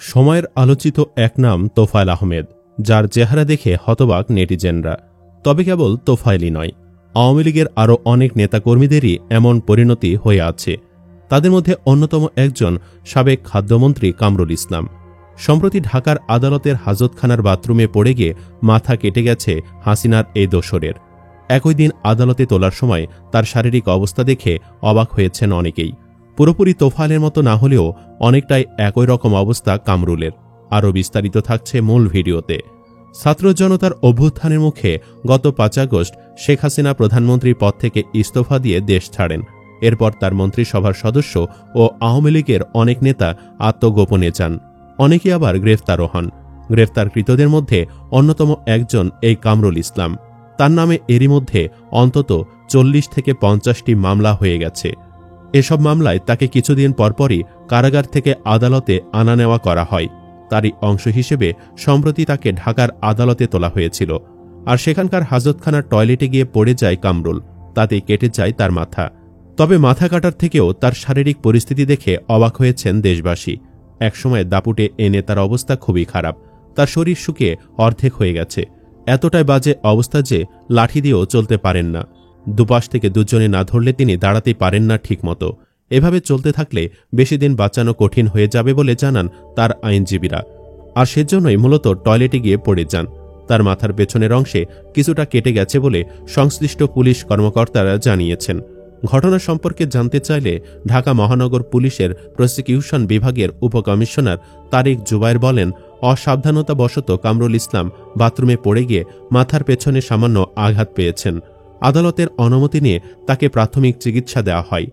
সময়ের আলোচিত এক নাম তোফায়েল আহমেদ, যার চেহারা দেখে হতবাক নেটিজেনরা। তবে কেবল তোফায়েলই নয়, আওয়ামী লীগের আরও অনেক নেতাকর্মীদেরই এমন পরিণতি হয়ে আছে। তাদের মধ্যে অন্যতম একজন সাবেক খাদ্যমন্ত্রী কামরুল ইসলাম। সম্প্রতি ঢাকার আদালতের হাজতখানার বাথরুমে পড়ে গিয়ে মাথা কেটে গেছে হাসিনার এই দোসরের। একই দিন আদালতে তোলার সময় তার শারীরিক অবস্থা দেখে অবাক হয়েছেন অনেকেই। পুরোপুরি তোফায়েলের মতো না হলেও অনেকটাই একই রকম অবস্থা কামরুলের। আরও বিস্তারিত থাকছে মূল ভিডিওতে। ছাত্র জনতার অভ্যুত্থানের মুখে গত ৫ আগস্ট শেখ হাসিনা প্রধানমন্ত্রীর পদ থেকে ইস্তফা দিয়ে দেশ ছাড়েন। এরপর তার মন্ত্রিসভার সদস্য ও আওয়ামী লীগের অনেক নেতা আত্মগোপনে যান, অনেকে আবার গ্রেফতারও হন। গ্রেফতারকৃতদের মধ্যে অন্যতম একজন এই কামরুল ইসলাম। তার নামে এরই মধ্যে অন্তত ৪০ থেকে ৫০টি মামলা হয়ে গেছে। এসব মামলায় তাকে কিছুদিন পরপরই কারাগার থেকে আদালতে আনা নেওয়া করা হয়। তারই অংশ হিসেবে সম্প্রতি তাকে ঢাকার আদালতে তোলা হয়েছিল। আর সেখানকার হাজতখানার টয়লেটে গিয়ে পড়ে যায় কামরুল, তাতেই কেটে যায় তার মাথা। তবে মাথা কাটার থেকেও তার শারীরিক পরিস্থিতি দেখে অবাক হয়েছেন দেশবাসী। একসময় দাপুটে এ নেতার অবস্থা খুবই খারাপ, তার শরীর শুকিয়ে অর্ধেক হয়ে গেছে। এতটাই বাজে অবস্থা যে লাঠি দিয়েও চলতে পারেন না। দুপাশ থেকে দুজনে না ধরলে তিনি দাঁড়াতেই পারেন না ঠিকমতো। এভাবে চলতে থাকলে বেশি দিন বাঁচানো কঠিন হয়ে যাবে বলে জানান তার আইনজীবীরা। আর সেজন্যই মূলত টয়লেটে গিয়ে পড়ে যান। তার মাথার পেছনের অংশে কিছুটা কেটে গেছে বলে সংশ্লিষ্ট পুলিশ কর্মকর্তারা জানিয়েছেন। ঘটনা সম্পর্কে জানতে চাইলে ঢাকা মহানগর পুলিশের প্রসিকিউশন বিভাগের উপকমিশনার তারেক জুবায়ের বলেন, অসাবধানতাবশত কামরুল ইসলাম বাথরুমে পড়ে গিয়ে মাথার পেছনে সামান্য আঘাত পেয়েছেন। আদালতের অনুমতি নিয়ে তাকে প্রাথমিক চিকিৎসা দেওয়া হয়।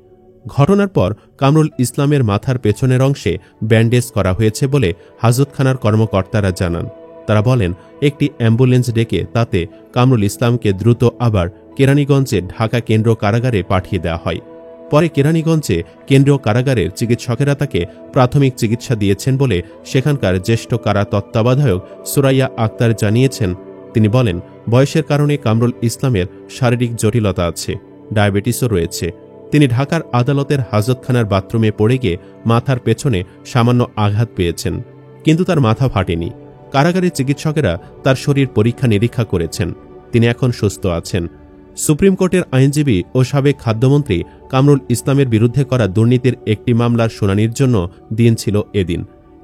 ঘটনার পর কামরুল ইসলামের মাথার পেছনের অংশে ব্যান্ডেজ করা হয়েছে বলে হাজতখানার কর্মকর্তারা জানান। তারা বলেন, একটি অ্যাম্বুলেন্স ডেকে তাতে কামরুল ইসলামকে দ্রুত আবার কেরানীগঞ্জে ঢাকা কেন্দ্র কারাগারে পাঠিয়ে দেওয়া হয়। পরে কেরানীগঞ্জে কেন্দ্রীয় কারাগারের চিকিৎসকেরা তাকে প্রাথমিক চিকিৎসা দিয়েছেন বলে সেখানকার জ্যেষ্ঠ কারা তত্ত্বাবধায়ক সুরাইয়া আক্তার জানিয়েছেন। তিনি বলেন, বয়সের কারণে কামরুল ইসলামের শারীরিক জটিলতা আছে, ডায়াবেটিসও রয়েছে। তিনি ঢাকার আদালতের হাজতখানার বাথরুমে পড়ে গিয়ে মাথার পেছনে সামান্য আঘাত পেয়েছেন, কিন্তু তার মাথা ফাটেনি। কারাগারের চিকিৎসকেরা তার শরীর পরীক্ষা নিরীক্ষা করেছেন, তিনি এখন সুস্থ আছেন। সুপ্রিম কোর্টের আইনজীবী ও সাবেক খাদ্যমন্ত্রী কামরুল ইসলামের বিরুদ্ধে করা দুর্নীতির একটি মামলার শুনানির জন্য দিন ছিল এদিন।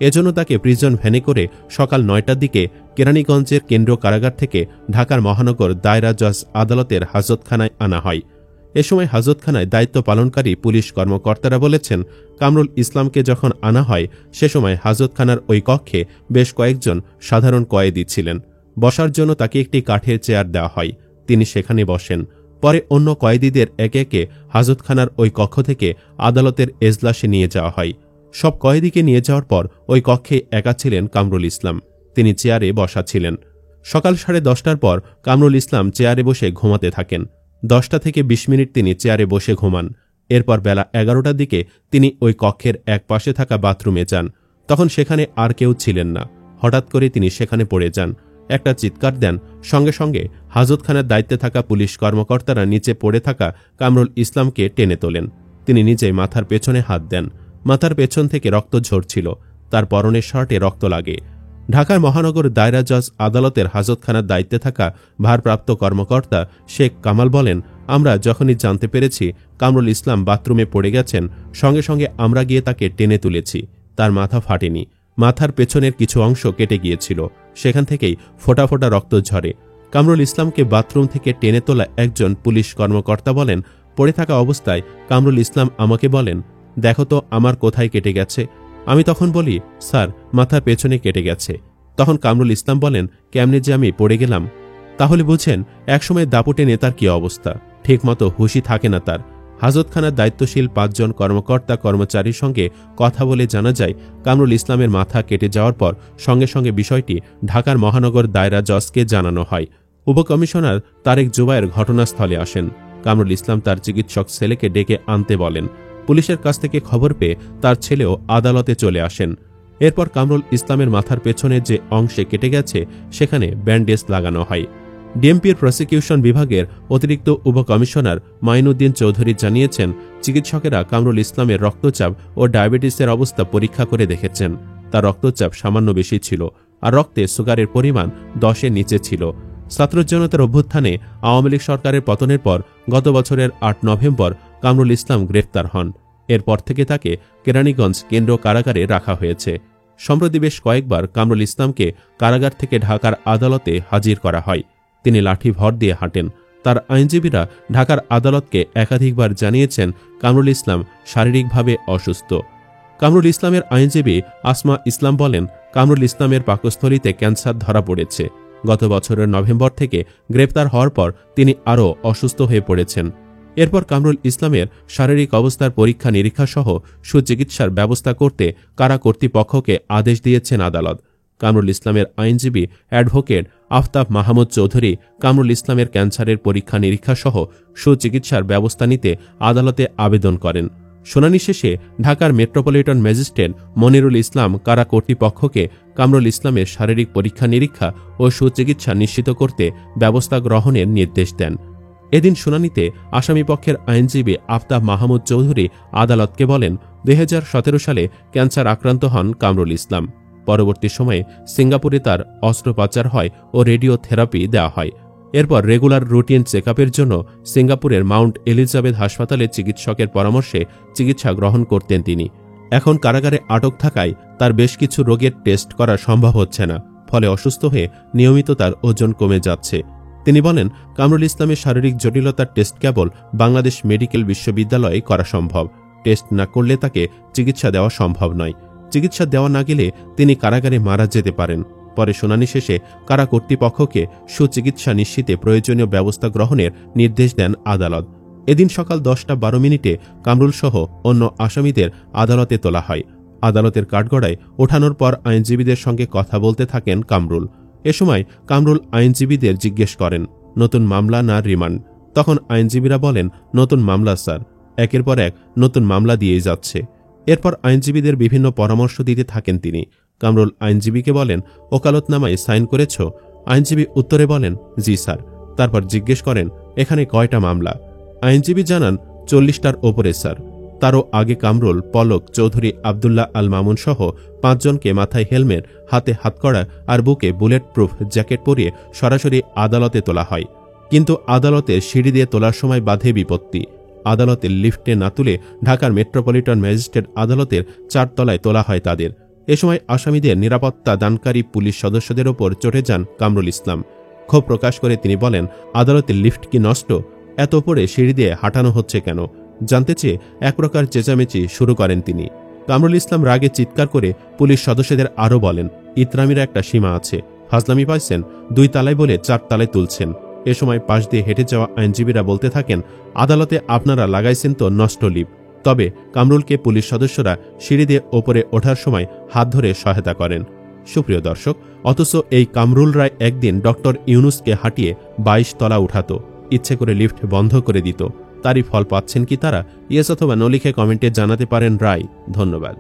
এজন্য তাকে প্রিজন ভ্যানে করে সকাল ৯টার দিকে কেরানীগঞ্জের কেন্দ্রীয় কারাগার থেকে ঢাকার মহানগর দায়রা জজ আদালতের হাজতখানায় আনা হয়। এ সময় হাজতখানায় দায়িত্ব পালনকারী পুলিশ কর্মকর্তারা বলেছেন, কামরুল ইসলামকে যখন আনা হয় সে সময় হাজতখানার ওই কক্ষে বেশ কয়েকজন সাধারণ কয়েদি ছিলেন। বসার জন্য তাকে একটি কাঠের চেয়ার দেওয়া হয়, তিনি সেখানে বসেন। পরে অন্য কয়েদিদের একে একে হাজতখানার ওই কক্ষ থেকে আদালতের এজলাসে নিয়ে যাওয়া হয়। সব কয়েদিকে নিয়ে যাওয়ার পর ওই কক্ষে একা ছিলেন কামরুল ইসলাম, তিনি চেয়ারে বসা ছিলেন। সকাল 10:30টার পর কামরুল ইসলাম চেয়ারে বসে ঘুমাতে থাকেন। 10টা থেকে 20 মিনিট তিনি চেয়ারে বসে ঘুমান। এরপর বেলা 11টার দিকে তিনি ওই কক্ষের এক পাশে থাকা বাথরুমে যান। তখন সেখানে আর কেউ ছিলেন না। হঠাৎ করে তিনি সেখানে পড়ে যান, একটা চিৎকার দেন। সঙ্গে সঙ্গে হাজতখানার দায়িত্বে থাকা পুলিশ কর্মকর্তারা নিচে পড়ে থাকা কামরুল ইসলামকে টেনে তোলেন। তিনি নিজেই মাথার পেছনে হাত দেন। মাথার পেছন থেকে রক্ত ঝরছিল, তার পরনের শার্টে রক্ত লাগে। ঢাকার মহানগর দায়রা জজ আদালতের হাজতখানার দায়িত্বে থাকা ভারপ্রাপ্ত কর্মকর্তা শেখ কামাল বলেন, আমরা যখনই জানতে পেরেছি কামরুল ইসলাম বাথরুমে পড়ে গেছেন, সঙ্গে সঙ্গে আমরা গিয়ে তাকে টেনে তুলেছি। তার মাথা ফাটেনি, মাথার পেছনের কিছু অংশ কেটে গিয়েছিল, সেখান থেকেই ফোঁটা ফোঁটা রক্ত ঝরে। কামরুল ইসলামকে বাথরুম থেকে টেনে তোলা একজন পুলিশ কর্মকর্তা বলেন, পড়ে থাকা অবস্থায় কামরুল ইসলাম আমাকে বলেন, দেখো তো আমার কোথায় কেটে গেছে। আমি তখন বলি, স্যার মাথার পেছনে কেটে গেছে। তখন কামরুল ইসলাম বলেন, কেমনে যে আমি পড়ে গেলাম। তাহলে বুঝেন একসময় দাপুটে নেতার কি অবস্থা, ঠিকমতো হুঁশই থাকে না তার। হাজতখানার দায়িত্বশীল 5 জন কর্মকর্তা কর্মচারীর সঙ্গে কথা বলে জানা যায়, কামরুল ইসলামের মাথা কেটে যাওয়ার পর সঙ্গে সঙ্গে বিষয়টি ঢাকার মহানগর দায়রা জজকে জানানো হয়। উপকমিশনার তারেক জুবায়ের ঘটনাস্থলে আসেন। কামরুল ইসলাম তার চিকিৎসক ছেলেকে ডেকে আনতে বলেন। পুলিশের কাছ থেকে খবর পেয়ে তার ছেলেও আদালতে চলে আসেন। এরপর কামরুল ইসলামের মাথার পেছনে যে অংশে কেটে গেছে সেখানে ব্যান্ডেজ লাগানো হয়। ডিএমপির প্রসিকিউশন বিভাগের অতিরিক্ত উপকমিশনার মাইনুদ্দিন চৌধুরী জানিয়েছেন, চিকিৎসকেরা কামরুল ইসলামের রক্তচাপ ও ডায়াবেটিসের অবস্থা পরীক্ষা করে দেখেছেন। তার রক্তচাপ সামান্য বেশি ছিল আর রক্তে সুগারের পরিমাণ 10-এর নিচে ছিল। ছাত্র জনতার অভ্যুত্থানে আওয়ামী লীগ সরকারের পতনের পর গত বছরের 8 নভেম্বর কামরুল ইসলাম গ্রেফতার হন। এরপর থেকে তাকে কেরানীগঞ্জ কেন্দ্র কারাগারে রাখা হয়েছে। সম্প্রতি বেশ কয়েকবার কামরুল ইসলামকে কারাগার থেকে ঢাকার আদালতে হাজির করা হয়। তিনি লাঠি ভর দিয়ে হাঁটেন। তার আইনজীবীরা ঢাকার আদালতকে একাধিকবার জানিয়েছেন কামরুল ইসলাম শারীরিকভাবে অসুস্থ। কামরুল ইসলামের আইনজীবী আসমা ইসলাম বলেন, কামরুল ইসলামের পাকস্থলীতে ক্যান্সার ধরা পড়েছে। গত বছরের নভেম্বর থেকে গ্রেপ্তার হওয়ার পর তিনি আরও অসুস্থ হয়ে পড়েছেন। এরপর কামরুল ইসলামের শারীরিক অবস্থার পরীক্ষা নিরীক্ষা সহ সুচিকিৎসার ব্যবস্থা করতে কারা কর্তৃপক্ষকে আদেশ দিয়েছেন আদালত। কামরুল ইসলামের আইনজীবী অ্যাডভোকেট আফতাব মাহমুদ চৌধুরী কামরুল ইসলামের ক্যান্সারের পরীক্ষা নিরীক্ষা সহ সুচিকিৎসার ব্যবস্থা নিতে আদালতে আবেদন করেন। শুনানি শেষে ঢাকার মেট্রোপলিটন ম্যাজিস্ট্রেট মনিরুল ইসলাম কারা কর্তৃপক্ষকে কামরুল ইসলামের শারীরিক পরীক্ষা নিরীক্ষা ও সুচিকিৎসা নিশ্চিত করতে ব্যবস্থা গ্রহণের নির্দেশ দেন। এদিন শুনানিতে আসামিপক্ষের আইনজীবী আফতাব মাহমুদ চৌধুরী আদালতকে বলেন, 2017 সালে ক্যান্সার আক্রান্ত হন কামরুল ইসলাম। পরবর্তী সময়ে সিঙ্গাপুরে তার অস্ত্রোপচার হয় ও রেডিওথেরাপি দেওয়া হয়। এরপর রেগুলার রুটিন চেকআপের জন্য সিঙ্গাপুরের মাউন্ট এলিজাবেথ হাসপাতালে চিকিৎসকের পরামর্শে চিকিৎসা গ্রহণ করতেন তিনি। এখন কারাগারে আটক থাকায় তার বেশ কিছু রোগের টেস্ট করা সম্ভব হচ্ছে না, ফলে অসুস্থ হয়ে নিয়মিত তার ওজন কমে যাচ্ছে। তিনি বলেন, কামরুল ইসলামের শারীরিক জটিলতার টেস্ট কেবল বাংলাদেশ মেডিকেল বিশ্ববিদ্যালয়ে করা সম্ভব। টেস্ট না করলে তাকে চিকিৎসা দেওয়া সম্ভব নয়। চিকিৎসা দেওয়া না গেলে তিনি কারাগারে মারা যেতে পারেন। পরে শুনানি শেষে কারা কর্তৃপক্ষকে সুচিকিৎসা নিশ্চিতে প্রয়োজনীয় ব্যবস্থা গ্রহণের নির্দেশ দেন আদালত। এদিন সকাল 10:12 কামরুল সহ অন্য আসামিদের আদালতে তোলা হয়। আদালতের কাঠগড়ায় ওঠানোর পর আইনজীবীদের সঙ্গে কথা বলতে থাকেন কামরুল। এ সময় কামরুল আইনজীবীদের জিজ্ঞেস করেন, নতুন মামলা না রিমান্ড? তখন আইনজীবীরা বলেন, নতুন মামলা স্যার, একের পর এক নতুন মামলা দিয়েই যাচ্ছে। এরপর আইনজীবীদের বিভিন্ন পরামর্শ দিতে থাকেন তিনি। কামরুল আইনজীবীকে বলেন, ওকালতনামায় সাইন করেছ? আইনজীবী উত্তরে বলেন, জি স্যার। তারপর জিজ্ঞেস করেন, এখানে কয়টা মামলা? আইনজীবী জানান, 40টার ওপরে স্যার। তারও আগে কামরুল, পলক, চৌধুরী, আবদুল্লাহ আল মামুন সহ 5 জনকে মাথায় হেলমেট, হাতে হাতকড়া আর বুকে বুলেট প্রুফ জ্যাকেট পরিয়ে সরাসরি আদালতে তোলা হয়। কিন্তু আদালতে সিঁড়ি দিয়ে তোলার সময় বাধে বিপত্তি। আদালতের লিফটে না তুলে ঢাকার মেট্রোপলিটন ম্যাজিস্ট্রেট আদালতের 4 তলায় তোলা হয় তাদের। এ সময় আসামিদের নিরাপত্তা দানকারী পুলিশ সদস্যদের ওপর চটে যান কামরুল ইসলাম। ক্ষোভ প্রকাশ করে তিনি বলেন, আদালতের লিফট কি নষ্ট? এত উপরে সিঁড়ি দিয়ে হাঁটানো হচ্ছে কেন? জানতে চেয়ে এক প্রকার চেঁচামেচি শুরু করেন তিনি। কামরুল ইসলাম রাগে চিৎকার করে পুলিশ সদস্যদের আরও বলেন, ইতরামির একটা সীমা আছে, ফাজলামি পাইছেন, 2 তালায় বলে 4 তালায় তুলছেন। এ সময় পাশ দিয়ে হেঁটে যাওয়া আইনজীবীরা বলতে থাকেন, আদালতে আপনারা লাগাইছেন তো নষ্ট লিফট। তবে কামরুলকে পুলিশ সদস্যরা সিঁড়ি দিয়ে ওপরে ওঠার সময় হাত ধরে সহায়তা করেন। সুপ্রিয় দর্শক, অথচ এই কামরুল রায় একদিন ডক্টর ইউনুসকে হাঁটিয়ে 22 তলা উঠাত, ইচ্ছে করে লিফট বন্ধ করে দিত। তারই ফল পাচ্ছেন কি তারা? ইয়েস অথবা নো লিখে কমেন্টে জানাতে পারেন রায়। ধন্যবাদ।